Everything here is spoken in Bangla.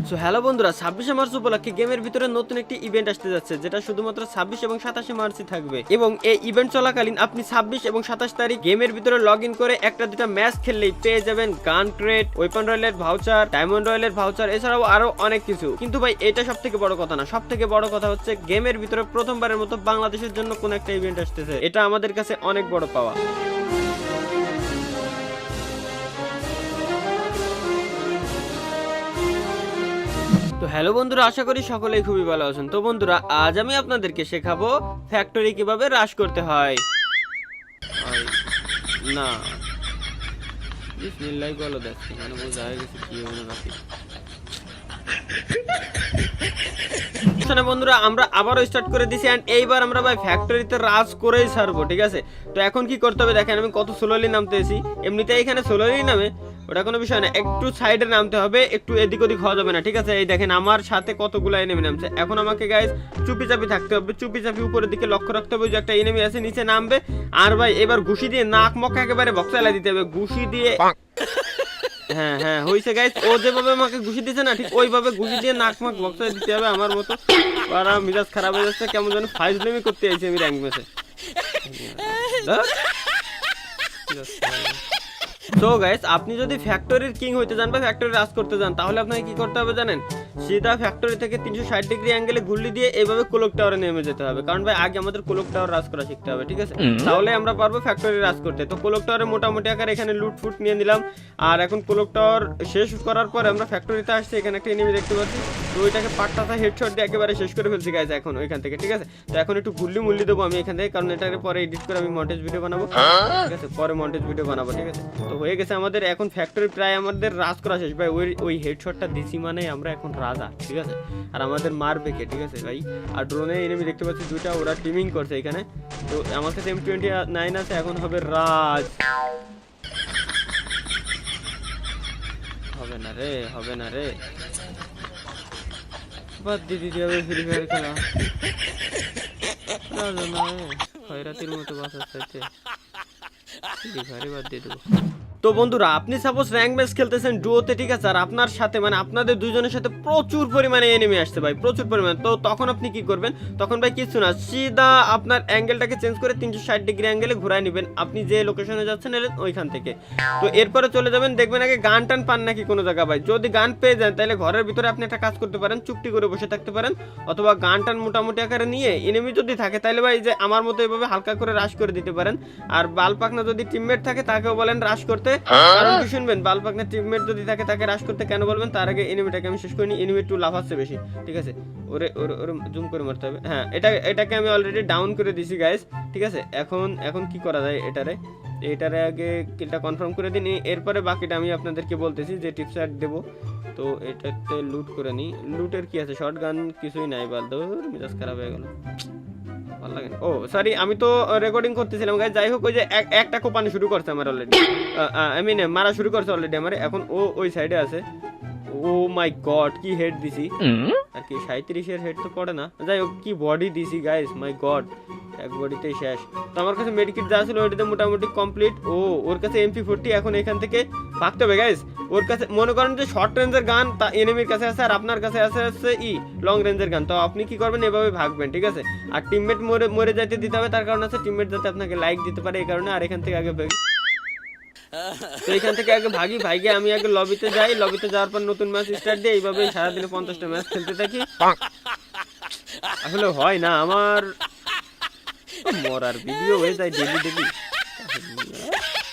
সো হ্যালো বন্ধুরা, 26শে মার্চ উপলক্ষে গেমের ভিতরে নতুন একটি ইভেন্ট আসতে যাচ্ছে, যেটা শুধুমাত্র 26 এবং 27শে মার্চই থাকবে। এবং এই ইভেন্ট চলাকালীন আপনি 26 এবং 27 তারিখ গেমের ভিতরে লগ ইন করে একটা দুটা ম্যাচ খেললেই পেয়ে যাবেন গান ক্রেট, ওয়েপন রয়্যালের ভাউচার, ডায়মন্ড রয়্যালের ভাউচার, এছাড়াও আরো অনেক কিছু। কিন্তু ভাই এটা সব থেকে বড় কথা না, সব থেকে বড় কথা হচ্ছে গেমের ভিতরে প্রথমবারের মতো বাংলাদেশের জন্য কোন একটা ইভেন্ট আসতেছে। এটা আমাদের কাছে অনেক বড় পাওয়া। তো হ্যালো বন্ধুরা, আশা করি সকলেই খুবই ভালো আছেন। তো বন্ধুরা, আজ আমি আপনাদেরকে শেখাবো ফ্যাক্টরি কিভাবে হ্রাস করতে হয়। না বিসমিল্লাহ বলো, দেখছি মানে বোঝা হয়ে গেছে কি হবে না বাকি। বন্ধুরা, আমরা আবারও স্টার্ট করে দিছি এন্ড এইবার আমরা ভাই ফ্যাক্টরিতে রাজ করেই ছাড়বো, ঠিক আছে? তো এখন কি করতে হবে দেখেন, আমি কত স্লোলি নামতেছি। এমনিতে এখানে স্লোলি নামে, ওটা কোনো বিষয় না, একটু সাইডে নামতে হবে, একটু এদিক ওদিক হওয়া যাবে না, ঠিক আছে? এই দেখেন আমার সাথে কতগুলো এনিমি নামছে। এখন আমাকে গাইস চুপি চাপি থাকতে হবে, চুপি চাপি উপরের দিকে লক্ষ্য রাখতে হবে যে একটা এনিমি আছে নিচে নামবে। আর ভাই এবার ঘুষি দিয়ে নাক মুখ একেবারে বক্সালা দিতে হবে, ঘুষি দিয়ে। হ্যাঁ হ্যাঁ হইছে গাইস, ও যেভাবে আমাকে ঘুষি দিছে না, ঠিক ওইভাবে ঘুষি দিয়ে নাক মুখ বক্সালা দিতে হবে আমার মতো। আর মিজাজ খারাপ হয়ে যাচ্ছে, কেমন যেন ফাইজলামি করতে আইছি আমি র্যাঙ্ক ম্যাচে। সো গাইস, আপনি যদি ফ্যাক্টরির কিং হইতে চান বা ফ্যাক্টরি রাজ করতে চান, তাহলে আপনাকে কি করতে হবে জানেন? সিধা ফ্যাক্টরি থেকে 360 ডিগ্রি অ্যাঙ্গেলে ঘুরলি দিয়ে এইভাবে ক্লক টাওয়ারে নেমে যেতে হবে। কারণ ভাই আগে আমাদের ক্লক টাওয়ার রাজ করা শিখতে হবে, ঠিক আছে? তাহলে আমরা পারবো ফ্যাক্টরি রাজ করতে। তো ক্লক টাওয়ারে মোটামুটি আকারে এখানে লুট ফুট নিয়ে নিলাম। আর এখন ক্লক টাওয়ার শেষ করার পরে আমরা ফ্যাক্টরিতে আসছি, এখানে একটা এনিমি দেখতে পাচ্ছি। তো ওইটাকে পাট্টাটা হেডশট দিয়ে একেবারে শেষ করে ফেলছি গাইস এখন ওইখান থেকে, ঠিক আছে? তো এখন একটু গুল্লি মুল্লি দেবো আমি এখান থেকে, কারণ এটাকে পরে এডিট করে আমি মন্টেজ ভিডিও বানাবো, ঠিক আছে? পরে মন্টেজ ভিডিও বানাবো, ঠিক আছে? তো হয়ে গেছে আমাদের এখন ফ্যাক্টরি প্রায় আমাদের রাজ করা শেষ ভাই। ওই হেডশটটা দিছি মানে আমরা এখন রাজা, ঠিক আছে? আর আমাদের মারবে কে, ঠিক আছে ভাই? আর ড্রোনে এনিমি দেখতে পাচ্ছি দুইটা, ওরা টিমিং করছে এখানে। তো আমার কাছে M29 আছে, এখন হবে রাজ। হবে না রে, হবে না রে, বাদ দিয়ে দিতে হবে ফ্রি ফায়ার খেলা। রাজা নয়, খয়রাতির মতো বাঁচার চাইতে ফ্রি ফায়ারই বাদ দিয়ে দেবো। তো বন্ধুরা, আপনি সাপোজ র্যাঙ্ক ম্যাচ খেলতেছেন ডুওতে, ঠিক আছে? আর আপনার সাথে মানে আপনাদের দুইজনের সাথে প্রচুর পরিমাণে এনিমি আসছে ভাই, প্রচুর পরিমাণে। তো তখন আপনি কি করবেন? তখন ভাই কিছু না, সিধা আপনার অ্যাঙ্গেলটাকে চেঞ্জ করে 360 ডিগ্রি অ্যাঙ্গেলে ঘুরায় নেবেন আপনি যে লোকেশনে যাচ্ছেন ওইখান থেকে। তো এরপরে চলে যাবেন, দেখবেন আগে গান টান পান নাকি কোনো জায়গা ভাই। যদি গান পেয়ে যান তাহলে ঘরের ভিতরে আপনি একটা কাজ করতে পারেন, চুপটি করে বসে থাকতে পারেন, অথবা গান টান মোটামুটি আকারে নিয়ে এনিমি যদি থাকে তাহলে ভাই যে আমার মতো এভাবে হালকা করে রাশ করে দিতে পারেন। আর বালপাকনা যদি টিমমেট থাকে তাকেও বলেন রাশ করতে। কারণ কি শুনবেন, বালপাকনা টিমমেট যদি থাকে তাকে রাশ করতে কেন বলবেন? তার আগে এনিমিটাকে আমি শেষ করিনি, এনিমি একটু লাফাচ্ছে বেশি, ঠিক আছে? ওরে ওরে ওরে জুম করে মারতে হবে। হ্যাঁ, এটাকে আমি অলরেডি ডাউন করে দিছি গাইস, ঠিক আছে? এখন কি করা যায় এটারে আগে কিলটা কনফার্ম করে দিন, এরপরে বাকিটা আমি আপনাদেরকে বলতেছি যে টিপস অ্যাড দেবো। তো এটাতে লুট করে নিই। লুটের কি আছে, শর্ট গান কিছুই নাই, বালদৌর মেজাজ খারাপ হয়ে গেল, ভালো লাগে না। ও সরি, আমি তো রেকর্ডিং করতেছিলাম গাইস। যাই হোক, ওই যে একটা কোপানি শুরু করছে আমার অলরেডি, আই মিন মারা শুরু করছে অলরেডি আমার। এখন ও ওই সাইডে আছে। ও মাই গড, কি হেড দিছি! আর কি 37 হেড তো পড়ে না। যাই হোক, কি বডি দিছি গাইস, মাই গড, এক বডিতেই শেষ। তো আমার কাছে মেডিকিট যা ছিল ওইটাতে মোটামুটি কমপ্লিট। ওর কাছে MP40। এখন এখান থেকে ভাগতে হবে গাইস। ওর কাছে মনে করেন যে শর্ট রেঞ্জের গান এনিমির কাছে আছে, আর আপনার কাছে আছে লং রেঞ্জের গান। তো আপনি কি করবেন, এভাবে ভাগবেন, ঠিক আছে? আর টিমমেট মরে যাইতে দিতে হবে, তার কারণ আছে টিমমেট যাতে আপনাকে লাইক দিতে পারে, এই কারণে। আর এখান থেকে আগে তো এখান থেকে আগে ভাগে আমি আগে লবিতে যাই, লবিতে যাওয়ার পর নতুন ম্যাচ স্টার্ট দিই। এইভাবে সারাদিনে 50টা ম্যাচ খেলতে থাকি। আসলে হয় না আমার, মরার ভিডিও হয়ে যায় ডেলি।